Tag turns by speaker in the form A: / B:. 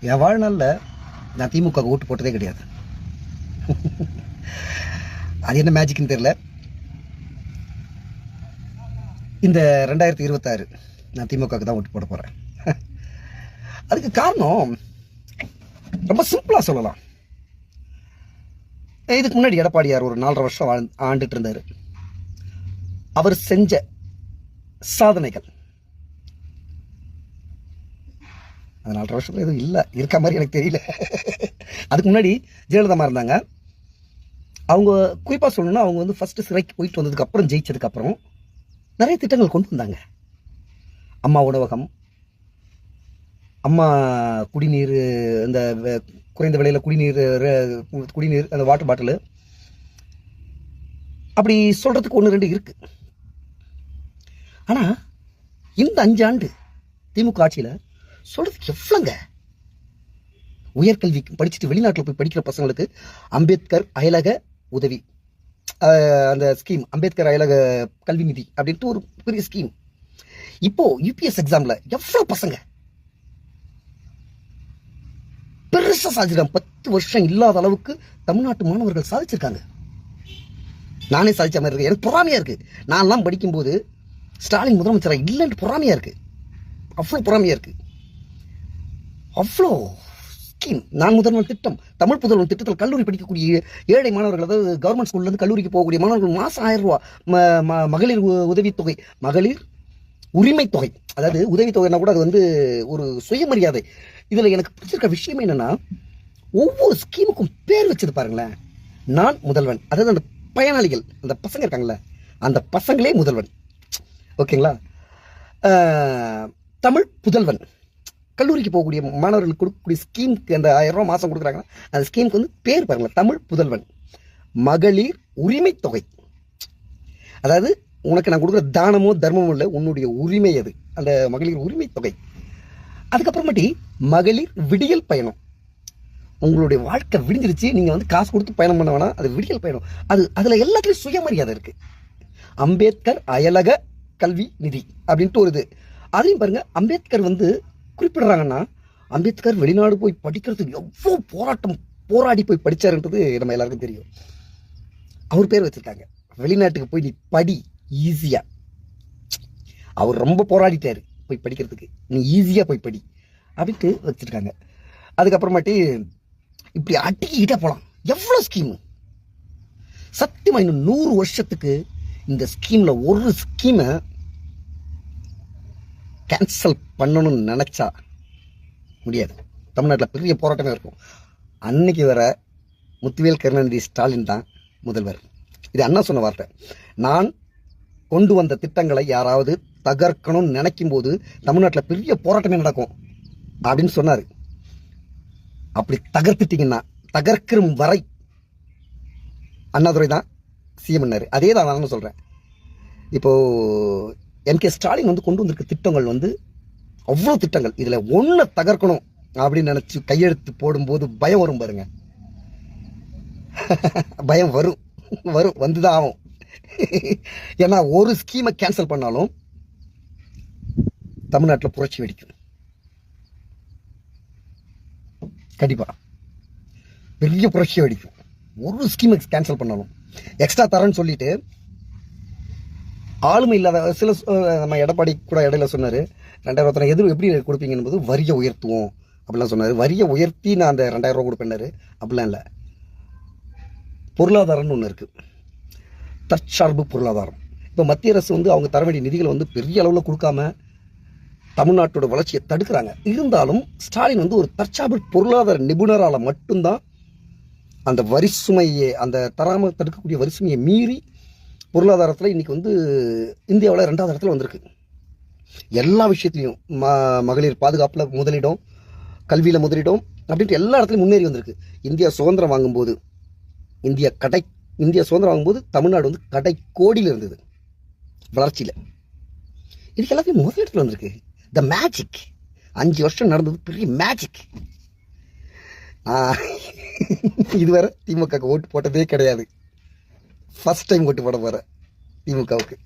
A: என் வாழ்நாளில் நான் திமுக ஓட்டு போட்டதே கிடையாது. அது என்ன மேஜிக்னு தெரியல. இந்த 2026 நான் திமுகவுக்கு தான் ஓட்டு போட போகிறேன். அதுக்கு காரணம் ரொம்ப சிம்பிளாக சொல்லலாம். இதுக்கு முன்னாடி எடப்பாடியார் ஒரு 4.5 வருஷம் ஆண்டுட்டு இருந்தார். அவர் செஞ்ச சாதனைகள் அது 4.5 வருஷத்துல எதுவும் இல்லை, இருக்க மாதிரி எனக்கு தெரியல. அதுக்கு முன்னாடி ஜெயலலிதா இருந்தாங்க. அவங்க குறிப்பாக சொல்லணும்னா அவங்க வந்து ஃபஸ்ட்டு சிறைக்கு போயிட்டு வந்ததுக்கப்புறம் ஜெயிச்சதுக்கப்புறம் நிறைய திட்டங்கள் கொண்டு வந்தாங்க. அம்மா உணவகம், அம்மா குடிநீர், இந்த குறைந்த விலையில் குடிநீர் அந்த வாட்டர் பாட்டிலு, அப்படி சொல்கிறதுக்கு 1-2 இருக்குது. ஆனால் இந்த 5 ஆண்டு திமுக ஆட்சியில் சொல்கிறதுக்கு எவ்வளோங்க. உயர்கல்வி படிச்சுட்டு வெளிநாட்டில் போய் படிக்கிற பசங்களுக்கு அம்பேத்கர் அயலக உதவி, அந்த ஸ்கீம், அம்பேத்கர் அயலக கல்வி நிதி அப்படின்ட்டு ஒரு பெரிய ஸ்கீம். இப்போ யூபிஎஸ் எக்ஸாமில் எவ்வளோ பசங்க பெருசாக சாதிச்சிருக்காங்க. 10 வருஷம் இல்லாத அளவுக்கு தமிழ்நாட்டு மாணவர்கள் சாதிச்சிருக்காங்க. நானே சாதிச்ச மாதிரி இருக்கு. எனக்கு பொறாமையாக இருக்குது. நான்லாம் படிக்கும்போது ஸ்டாலின் முதலமைச்சராக இல்லைன்ட்டு பொறாமையாக இருக்குது. அவ்வளோ பொறாமையாக இருக்குது. அவ்வளோ ஸ்கீம். நான் முதல்வன் திட்டம், தமிழ் புதல்வன் திட்டத்தில் கல்லூரி படிக்கக்கூடிய ஏழை மாணவர்கள், அதாவது கவர்மெண்ட் ஸ்கூல்லேருந்து கல்லூரிக்கு போகக்கூடிய மாணவர்கள் மாதம் 1000 ரூபா மகளிர் உதவித்தொகை, மகளிர் உரிமை தொகை. அதாவது உதவித்தொகைன்னா கூட அது வந்து ஒரு சுயமரியாதை. இதில் எனக்கு பிடிச்சிருக்க விஷயம் என்னென்னா, ஒவ்வொரு ஸ்கீமுக்கும் பேர் வச்சது பாருங்களேன். நான் முதல்வன், அதாவது அந்த பயனாளிகள், அந்த பசங்க இருக்காங்களே, அந்த பசங்களே முதல்வன். ஓகேங்களா? தமிழ் புதல்வன், கல்லூரிக்கு போகக்கூடிய மாணவர்களுக்கு கொடுக்கக்கூடிய ஸ்கீமுக்கு அந்த 1000 ரூபா மாதம் கொடுக்குறாங்கன்னா அந்த ஸ்கீமுக்கு வந்து பேர் பாருங்களேன், தமிழ் புதல்வன். மகளிர் உரிமை தொகை, அதாவது உனக்கு நான் கொடுக்குற தானமோ தர்மமோ இல்லை, உன்னுடைய உரிமை அது, அந்த மகளிர் உரிமை தொகை. அதுக்கப்புறமேட்டி மகளிர் விடியல் பயணம். உங்களுடைய வாழ்க்கை விடிஞ்சிருச்சு, நீங்கள் வந்து காசு கொடுத்து பயணம் பண்ண வேணாம், அது விடியல் பயணம். அதில் எல்லாத்துலேயும் சுயமரியாதை இருக்குது. அம்பேத்கர் அயலக கல்வி நிதி அப்படின்ட்டு ஒரு இது. அதையும் பாருங்க, அம்பேத்கர் வந்து குறிப்பிடுறாங்கன்னா, அம்பேத்கர் வெளிநாடு போய் படிக்கிறதுக்கு எவ்வளோ போராடி போய் படித்தாருன்றது நம்ம எல்லாருக்கும் தெரியும். அவர் பேர் வச்சுருக்காங்க. வெளிநாட்டுக்கு போய் நீ படி ஈஸியாக. அவர் ரொம்ப போராடிட்டார் போய் படிக்கிறதுக்கு, நீ ஈஸியாக போய் படி அப்படின்ட்டு வச்சுருக்காங்க. அதுக்கப்புறமாட்டி இப்படி அட்டிக்கிட்டே போகலாம். எவ்வளோ ஸ்கீமு சத்தியமாக இன்னும் 100 வருஷத்துக்கு இந்த ஸ்கீமில் ஒரு ஸ்கீமை கேன்சல் பண்ணணும்னு நினச்சா முடியாது. தமிழ்நாட்டில் பெரிய போராட்டமே இருக்கும். அன்னைக்கு வர முத்துவேல் கருணாநிதி ஸ்டாலின் தான் முதல்வர். இது அண்ணா சொன்ன வார்த்தை. நான் கொண்டு வந்த திட்டங்களை யாராவது தகர்க்கணும்னு நினைக்கும் போது தமிழ்நாட்டில் பெரிய போராட்டமே நடக்கும் அப்படின்னு சொன்னார். அப்படி தகர்த்துட்டீங்கன்னா, தகர்க்கிற வரை அண்ணாதுரை தான் சிஎம்னாரு. அதே தான் நான் சொல்கிறேன். இப்போது என்கே ஸ்டாலின் வந்து கொண்டு வந்திருக்க திட்டங்கள் வந்து அவ்வளோ திட்டங்கள். இதில் ஒன்றை தகர்க்கணும் அப்படின்னு நினச்சி கையெழுத்து போடும்போது பயம் வரும் பாருங்க. பயம் வரும் வந்துதான் ஆகும். ஏன்னா ஒரு ஸ்கீமை கேன்சல் பண்ணாலும் தமிழ்நாட்டில் புரட்சி வெடிக்கும். கண்டிப்பா பெரிய புரட்சி வெடிக்கும். ஒரு ஸ்கீமை கேன்சல் பண்ணாலும். எக்ஸ்ட்ரா தரேன்னு சொல்லிட்டு ஆளுமை இல்லாத சில, நம்ம எடப்பாடி கூட இடையில சொன்னார், 2000 எதிர் எப்படி கொடுப்பீங்க என்பது வரியை உயர்த்துவோம் அப்படிலாம் சொன்னார். வரியை உயர்த்தி நான் அந்த 2000 ரூபா கொடுப்பேன்னாரு. அப்படிலாம் இல்லை. பொருளாதாரம்னு ஒன்று இருக்குது, தற்சார்பு பொருளாதாரம். இப்போ மத்திய அரசு வந்து அவங்க தர வேண்டிய நிதிகளை வந்து பெரிய அளவில் கொடுக்காம தமிழ்நாட்டோட வளர்ச்சியை தடுக்கிறாங்க. இருந்தாலும் ஸ்டாலின் வந்து ஒரு தற்சார்பு பொருளாதார நிபுணரால் மட்டும்தான் அந்த வரி சுமையை, அந்த தராமல் தடுக்கக்கூடிய வரி சுமையை மீறி பொருளாதாரத்தில் இன்றைக்கி வந்து இந்தியாவில் 2வது இடத்துல வந்திருக்கு. எல்லா விஷயத்துலையும் மகளிர் பாதுகாப்பில் முதலிடம், கல்வியில் முதலிடம் அப்படின்ட்டு எல்லா இடத்துலையும் முன்னேறி வந்திருக்கு. இந்தியா சுதந்திரம் வாங்கும்போது சுதந்திரம் வாங்கும்போது தமிழ்நாடு வந்து கடை கோடியில் இருந்தது வளர்ச்சியில். இதுக்கு எல்லாத்தையும் முதலிடத்தில் வந்திருக்கு. The magic. 5 வருஷம் நடந்தது பெரிய மேஜிக். இதுவரை திமுக ஓட்டு போட்டதே கிடையாது. ஃபர்ஸ்ட் டைம் ஓட்டு போட போகிறேன் திமுகவுக்கு.